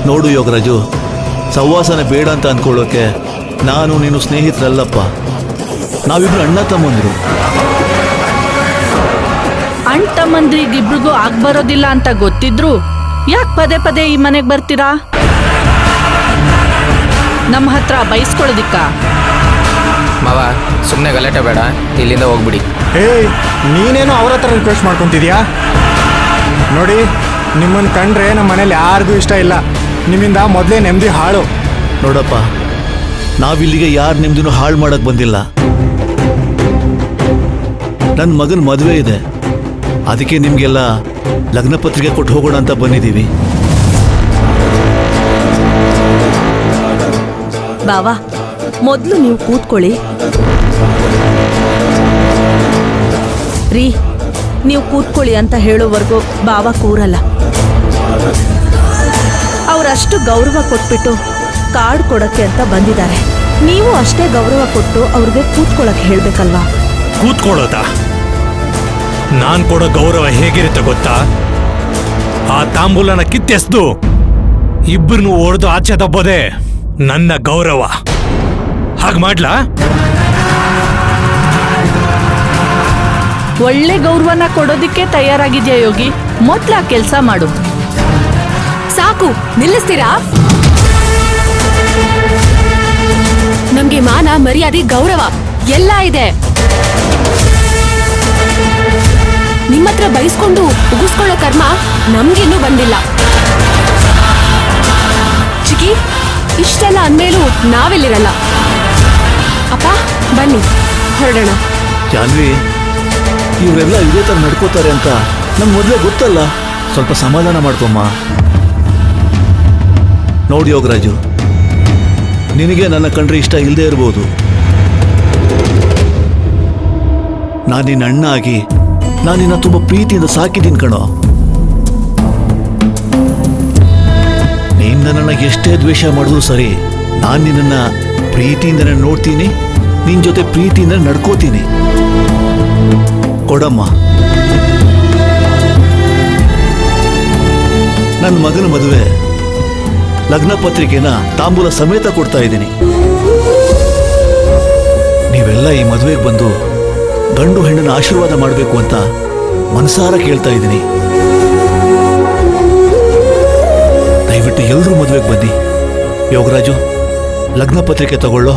ನೋಡು ಯೋಗರಾಜು, ಸಹವಾಸನೆ ಬೇಡ ಅಂತ ಅನ್ಕೊಳ್ಳೋಕೆ ನಾನು ನೀನು ಸ್ನೇಹಿತರಲ್ಲಪ್ಪ, ನಾವಿಬ್ರು ಅಣ್ಣ ತಮ್ಮಂದ್ರು. ಅಣ್ಣ ತಮ್ಮಂದ್ರಿಗಿಬ್ರಿಗೂ ಆಗ್ಬರೋದಿಲ್ಲ ಅಂತ ಗೊತ್ತಿದ್ರು ಯಾಕೆ ಪದೇ ಪದೇ ಈ ಮನೆಗೆ ಬರ್ತೀರಾ? ನಮ್ಮ ಹತ್ರ ಬೈಸ್ಕೊಳ್ಳೋದಿಕ್ಕ? ಮಾವ ಸುಮ್ಮನೆ ಗಲಾಟೆ ಬೇಡ, ಇಲ್ಲಿಂದ ಹೋಗ್ಬಿಡಿ. ನೀನೇನು ಅವ್ರ ಹತ್ರ ರಿಕ್ವೆಸ್ಟ್ ಮಾಡ್ಕೊತಿದ್ಯಾ? ನೋಡಿ, ನಿಮ್ಮನ್ನು ಕಂಡ್ರೆ ನಮ್ಮ ಮನೇಲಿ ಯಾರಿಗೂ ಇಷ್ಟ ಇಲ್ಲ. ನಿಮ್ಮಿಂದ ಮೊದಲೇ ನೆಮ್ಮದಿ ಹಾಳು. ನೋಡಪ್ಪ, ನಾವಿಲ್ಲಿಗೆ ಯಾರು ನಿಮ್ದನ್ನು ಹಾಳು ಮಾಡಕ್ ಬಂದಿಲ್ಲ. ನನ್ನ ಮಗನ ಮದುವೆ ಇದೆ, ಅದಕ್ಕೆ ನಿಮ್ಗೆಲ್ಲ ಲಗ್ನ ಪತ್ರಿಕೆ ಕೊಟ್ಟು ಹೋಗೋಣ ಅಂತ ಬಂದಿದ್ದೀವಿ. ಬಾವಾ, ಮೊದಲು ನೀವು ಕೂತ್ಕೊಳ್ಳಿ. ರೀ, ನೀವು ಕೂತ್ಕೊಳ್ಳಿ ಅಂತ ಹೇಳೋವರೆಗೂ ಬಾವ ಕೂರಲ್ಲ. ಅವರಷ್ಟು ಗೌರವ ಕೊಟ್ಬಿಟ್ಟು ಕಾರ್ಡ್ ಕೊಡಕ್ಕೆ ಅಂತ ಬಂದಿದ್ದಾರೆ. ನೀವು ಅಷ್ಟೇ ಗೌರವ ಕೊಟ್ಟು ಅವ್ರಿಗೆ ಕೂತ್ಕೊಳ್ಳಕ್ಕೆ ಹೇಳ್ಬೇಕಲ್ವಾ? ಕೂತ್ಕೊಳ್ಳೋದಾ? ನಾನ್ ಕೊಡೋ ಗೌರವ ಹೇಗಿರುತ್ತೆ ಗೊತ್ತಾ? ಆ ತಾಂಬೂಲನ ಕಿತ್ತೆಸ್ದು ಇಬ್ಬರನ್ನು ಹೊಡೆದು ಆಚೆ ದಬ್ಬೋದೆ ನನ್ನ ಗೌರವ. ಹಾಗೆ ಮಾಡ್ಲಾ? ಒಳ್ಳೆ ಗೌರವನ ಕೊಡೋದಿಕ್ಕೆ ತಯಾರಾಗಿದ್ಯಾ ಯೋಗಿ? ಮೊದ್ಲ ಕೆಲಸ ಮಾಡು. ಸಾಕು, ನಿಲ್ಲಿಸ್ತೀರಾ? ನಮ್ಗೆ ಮಾನ, ಮರ್ಯಾದೆ, ಗೌರವ ಎಲ್ಲ ಇದೆ. ನಿಮ್ಮತ್ರ ಬಯಸ್ಕೊಂಡು ಉಗಿಸ್ಕೊಳ್ಳೋ ಕರ್ಮ ನಮ್ಗಿನ್ನೂ ಬಂದಿಲ್ಲ. ಚಿಕ್ಕಿ, ಇಷ್ಟೆಲ್ಲ ಅಂದ್ಮೇಲೂ ನಾವೆಲ್ಲಿರಲ್ಲ. ಅಪ್ಪ ಬನ್ನಿ, ಹೊರಡೋಣ. ಜಾನ್ವಿ, ಇವರೆಲ್ಲ ಇದೇ ಥರ ನಡ್ಕೋತಾರೆ ಅಂತ ನಮ್ಗೆ ಮೊದಲೇ ಗೊತ್ತಲ್ಲ. ಸ್ವಲ್ಪ ಸಮಾಧಾನ ಮಾಡ್ಕೊಮ್ಮ. ನೋಡಿ ಯೋಗರಾಜು, ನಿನಗೆ ನನ್ನ ಕಂಡ್ರೆ ಇಷ್ಟ ಇಲ್ಲದೆ ಇರ್ಬೋದು. ನಾನು ನಿನ್ನ ಅಣ್ಣ ಆಗಿ ನಾನು ನಿನ್ನ ತುಂಬ ಪ್ರೀತಿಯಿಂದ ಸಾಕಿದ್ದೀನಿ ಕಣೋ. ನೀನು ನನ್ನನ್ನು ಎಷ್ಟೇ ದ್ವೇಷ ಮಾಡಿದ್ರು ಸರಿ, ನಾನು ನಿನ್ನನ್ನ ಪ್ರೀತಿಯಿಂದನೇ ನೋಡ್ತೀನಿ, ನಿನ್ನ ಜೊತೆ ಪ್ರೀತಿಯಿಂದ ನಡ್ಕೋತೀನಿ. ಕೊಡಮ್ಮ. ನನ್ನ ಮಗನ ಮದುವೆ ಲಗ್ನ ಪತ್ರಿಕೆನ ತಾಂಬೂಲ ಸಮೇತ ಕೊಡ್ತಾ ಇದ್ದೀನಿ. ನೀವೆಲ್ಲ ಈ ಮದುವೆಗೆ ಬಂದು ಗಂಡು ಹೆಣ್ಣನ ಆಶೀರ್ವಾದ ಮಾಡಬೇಕು ಅಂತ ಮನಸಾರ ಕೇಳ್ತಾ ಇದ್ದೀನಿ. ದಯವಿಟ್ಟು ಎಲ್ಲರೂ ಮದುವೆಗೆ ಬನ್ನಿ. ಯೋಗರಾಜು, ಲಗ್ನ ಪತ್ರಿಕೆ ತಗೊಳ್ಳೋ.